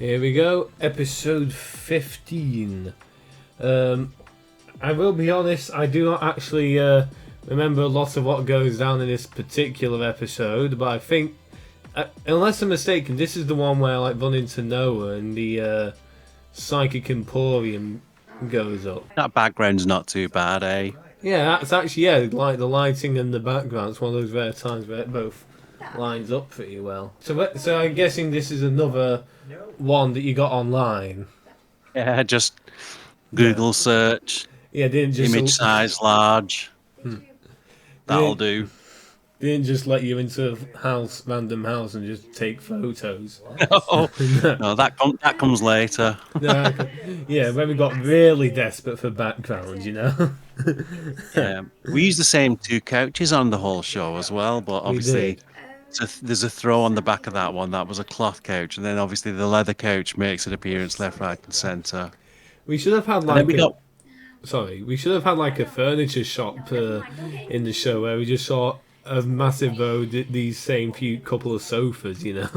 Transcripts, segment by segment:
Here we go, episode 15. I will be honest, I do not actually remember a lot of what goes down in this particular episode, but I think, unless I'm mistaken, this is the one where I run into Noah and the Psychic Emporium goes up. That background's not too bad, eh? Yeah, that's actually, like the lighting and the background. It's one of those rare times where it both lines up pretty well. So I'm guessing this is another one that you got online. Yeah, just Google search. Yeah, didn't just image size large. That'll do. Didn't just let you into a random house, and just take photos. No, that comes later. Yeah, when we got really desperate for background, you know. Yeah, we use the same two couches on the whole show as well, but obviously there's a throw on the back of that one. That was a cloth couch, and then obviously the leather couch makes an appearance left, right, and centre. We should have had we should have had like a furniture shop in the show where we just saw a massive row these same few couple of sofas, you know.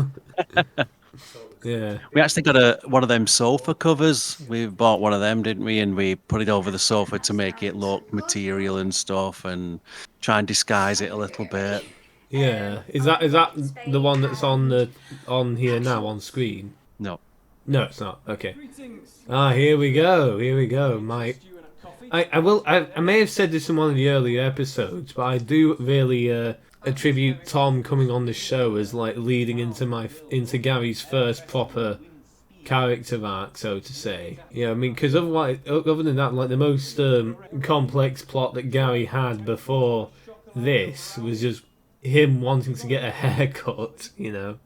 Yeah. We actually got one of them sofa covers. We bought one of them, didn't we? And we put it over the sofa to make it look material and stuff, and try and disguise it a little bit. Yeah. Is that the one that's on here now on screen? No. No, it's not. Okay. Here we go. I may have said this in one of the earlier episodes, but I do really attribute Tom coming on the show as like leading into Gary's first proper character arc, so to say. Yeah, I mean, because other than that, like the most complex plot that Gary had before this was just him wanting to get a haircut, you know.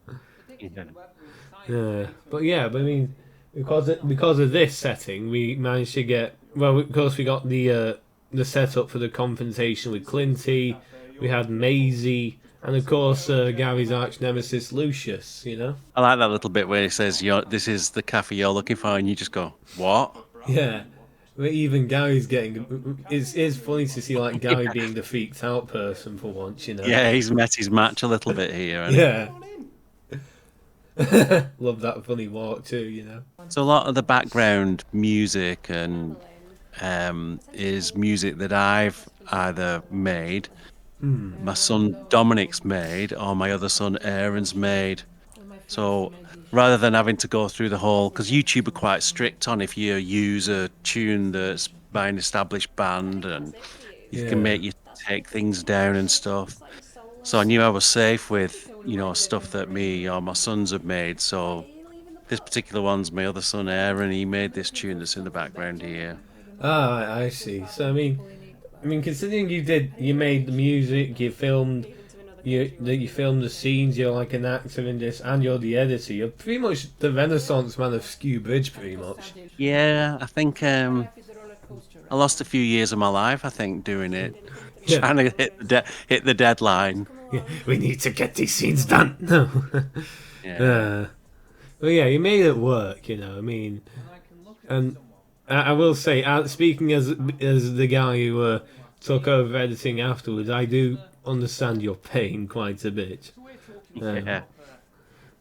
Yeah. But I mean, because of this setting, we managed to get. Well, of course, we got the setup for the confrontation with Clinty. We had Maisie, and of course, Gary's arch nemesis Lucius. You know. I like that little bit where he says, "This is the cafe you're looking for," and you just go, "What?" Yeah. But even Gary's getting. It's funny to see like Gary being the freaked out person for once. You know. Yeah, he's met his match a little bit here. Yeah. Love that funny walk too. You know. So a lot of the background music and is music that I've either made, my son Dominic's made, or my other son Aaron's made. So rather than having to go through the whole, because YouTube are quite strict on if you use a tune that's by an established band, and you can make you take things down and stuff. So I knew I was safe with, stuff that me or my sons have made. So this particular one's my other son Aaron. He made this tune that's in the background here. I see. So I mean, considering you made the music, you filmed the scenes, you're like an actor in this, and you're the editor. You're pretty much the Renaissance man of Skew Bridge, pretty much. Yeah, I think I lost a few years of my life, I think, doing it, trying to hit the deadline. Yeah, we need to get these scenes done. No. Well, yeah, you made it work. I mean, and. I will say, speaking as the guy who took over editing afterwards, I do understand your pain quite a bit. Yeah.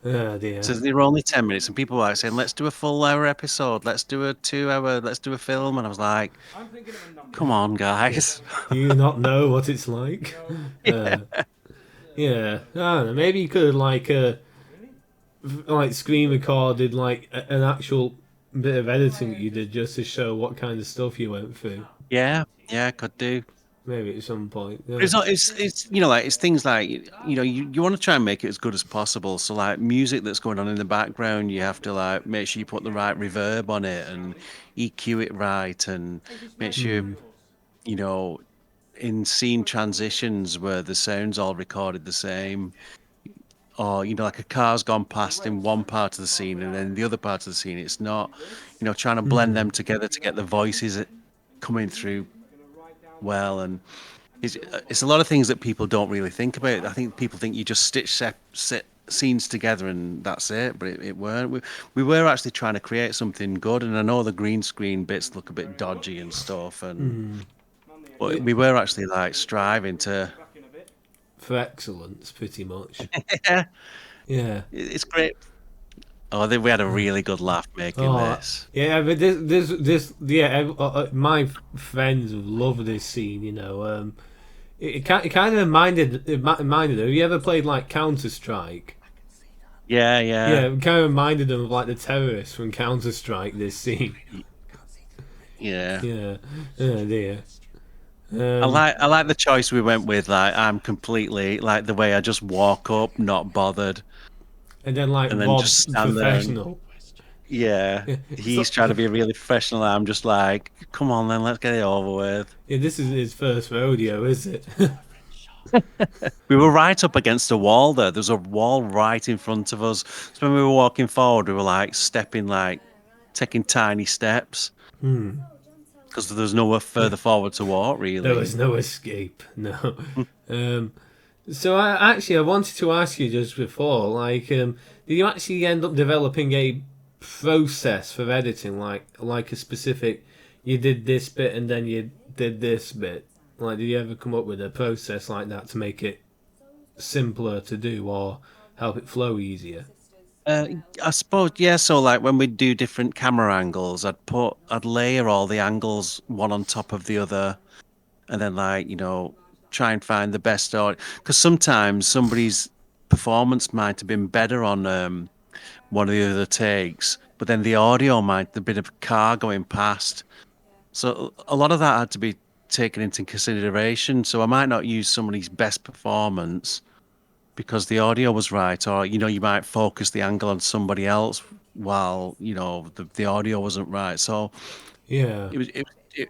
Oh dear. So there were only 10 minutes, and people were saying, "Let's do a full hour episode. Let's do a 2 hour. Let's do a film." And I was like, "Come on, guys." Do you not know what it's like? Yeah. I don't know. Maybe you could have like screen recorded like an actual bit of editing that you did just to show what kind of stuff you went through. Yeah, could do. Maybe at some point. Yeah. It's things like you want to try and make it as good as possible. So like music that's going on in the background, you have to like make sure you put the right reverb on it and EQ it right, and make sure in scene transitions where the sound's all recorded the same. Or like a car's gone past in one part of the scene, and then the other part of the scene it's not. Trying to blend them together to get the voices coming through well, and it's a lot of things that people don't really think about. I think people think you just stitch scenes together and that's it, but it weren't. We were actually trying to create something good, and I know the green screen bits look a bit dodgy and stuff, but we were actually like striving for excellence, pretty much. Yeah, it's great. Oh, we had a really good laugh making Oh, this. yeah, but yeah. My friends love this scene. It kind of reminded them. Have you ever played like Counter Strike? Yeah, Yeah, yeah, it kind of reminded them of like the terrorists from Counter Strike. This scene. y- yeah. Yeah. Oh dear. I Um, like I like the choice we went with. Like, I'm completely like the way I just walk up, not bothered, and then like and then just Rob's stand there and professional. yeah. Yeah, He's trying to be really professional. I'm just like, come on, then let's get it over with. yeah, this is his first rodeo, is it? We were right up against a wall there. There's a wall right in front of us. So when we were walking forward, we were like stepping, like taking tiny steps Hmm. because there's nowhere further forward to walk, There really. was no escape. No. Um, so I wanted to ask you just before, like, did you actually end up developing a process for editing, like a specific, you did this bit and then you did this bit? Like, did you ever come up with a process like that to make it simpler to do or help it flow easier? Uh, I suppose, yeah. So, like when we do different camera angles, I'd layer all the angles one on top of the other, and then like try and find the best audio. Because sometimes somebody's performance might have been better on one of the other takes, but then the audio might have been a car going past. So a lot of that had to be taken into consideration. So I might not use somebody's best performance because the audio was right, or you might focus the angle on somebody else while the audio wasn't right. So Yeah.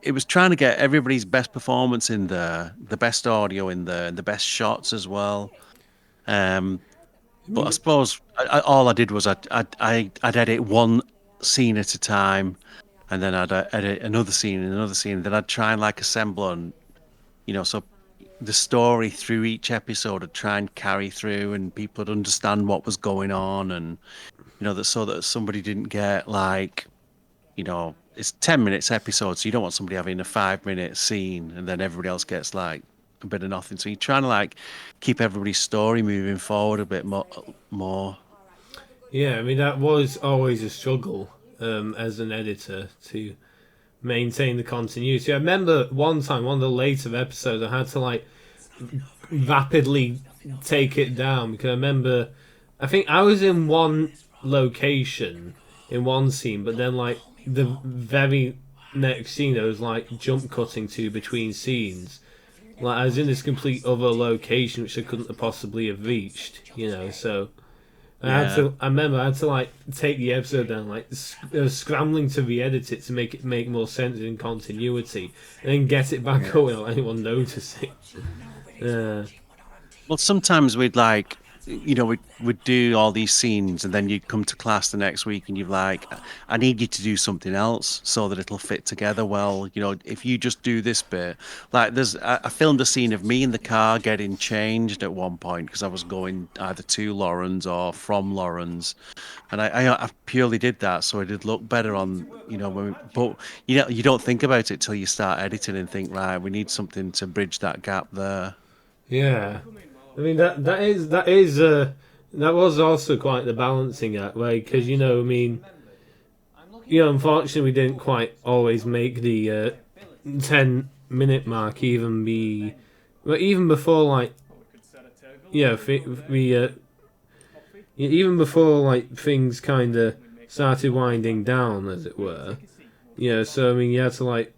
it was trying to get everybody's best performance in there, the best audio in there, and the best shots as well. Um, I but I mean, suppose all I did was I'd edit one scene at a time, and then I'd edit another scene and another scene. Then I'd try and like assemble and so the story through each episode would try and carry through, and people would understand what was going on, and that so that somebody didn't get like it's 10 minutes episode, so you don't want somebody having a 5 minute scene and then everybody else gets like a bit of nothing. So you're trying to like keep everybody's story moving forward a bit more. yeah, I mean, that was always a struggle as an editor to maintain the continuity. I remember one time, one of the later episodes, I had to like rapidly take it down because I remember, I think I was in one location in one scene, but then like the very next scene, there was like jump cutting to between scenes. Like I was in this complete other location which I couldn't have possibly have reached. So I had Yeah. to. I remember I had to like take the episode down, like scrambling to re-edit it to make it make more sense in continuity, and then get it back up without anyone noticing. Uh, Well, sometimes we'd like, we'd do all these scenes, and then you'd come to class the next week, and you're like, I need you to do something else so that it'll fit together well. If you just do this bit, like I filmed a scene of me in the car getting changed at one point because I was going either to Lawrence or from Lawrence, and I purely did that so it did look better on, but you don't think about it till you start editing and think, right, we need something to bridge that gap there. yeah, I mean that was also quite the balancing act, right? Because I mean, unfortunately, we didn't quite always make the 10-minute mark even be, well, even before like we even before like things kind of started winding down, as it were. So I mean, you had to like,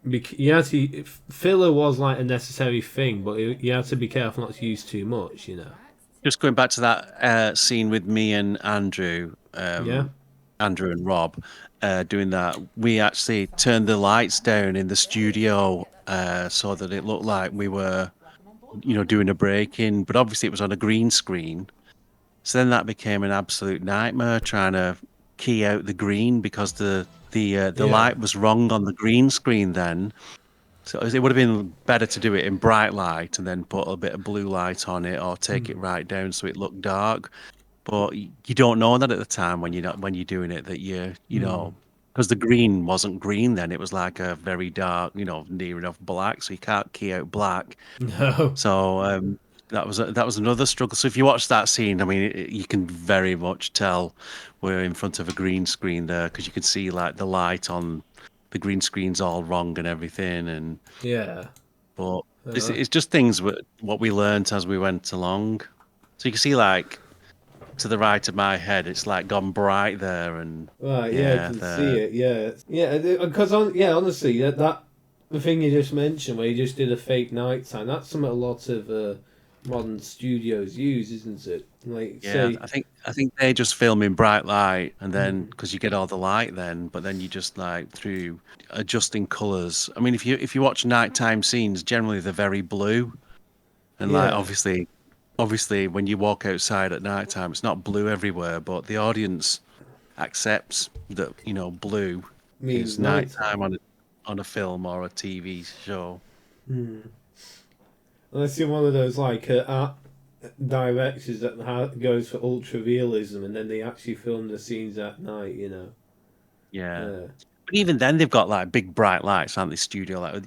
you had to filler was like a necessary thing, but you had to be careful not to use too much. Just going back to that scene with me and Andrew, Yeah, Andrew and Rob, doing that, we actually turned the lights down in the studio so that it looked like we were, doing a break in, but obviously it was on a green screen. So then that became an absolute nightmare trying to key out the green because the yeah. light was wrong on the green screen then. So it would have been better to do it in bright light and then put a bit of blue light on it, or take it Hmm. right down so it looked dark. But you don't know that at the time when you're doing it, that Hmm. because the green wasn't green then, it was like a very dark, near enough black, so you can't key out black. No. So that was another struggle. So if you watch that scene, I mean, you can very much tell we're in front of a green screen there because you can see like the light on the green screen's all wrong and everything. And Yeah. but Uh, it's just things what we learnt as we went along. So you can see like to the right of my head, it's like gone bright there, and right. Yeah, I yeah, can see it. Yeah. Yeah. Because honestly, that the thing you just mentioned, where you just did a fake nighttime, that's something a lot of modern studios use, isn't it? Like, yeah. say. I think they just film in bright light, and then Mm, because you get all the light, then but then you just like through adjusting colors. I mean, if you watch nighttime scenes, generally they're very blue, and like yeah. obviously when you walk outside at nighttime, it's not blue everywhere, but the audience accepts that blue Means is nighttime. nighttime on a film or a TV show. Hmm. Unless you're one of those like art directors that goes for ultra realism, and then they actually film the scenes at night. Yeah. Uh, But even then, they've got like big bright lights, aren't they? Studio, like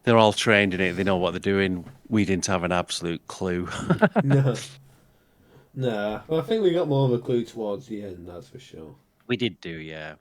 they're all trained in it. They know what they're doing. We didn't have an absolute clue. no, no. Well, I think we got more of a clue towards the end. That's for sure. We did do, yeah.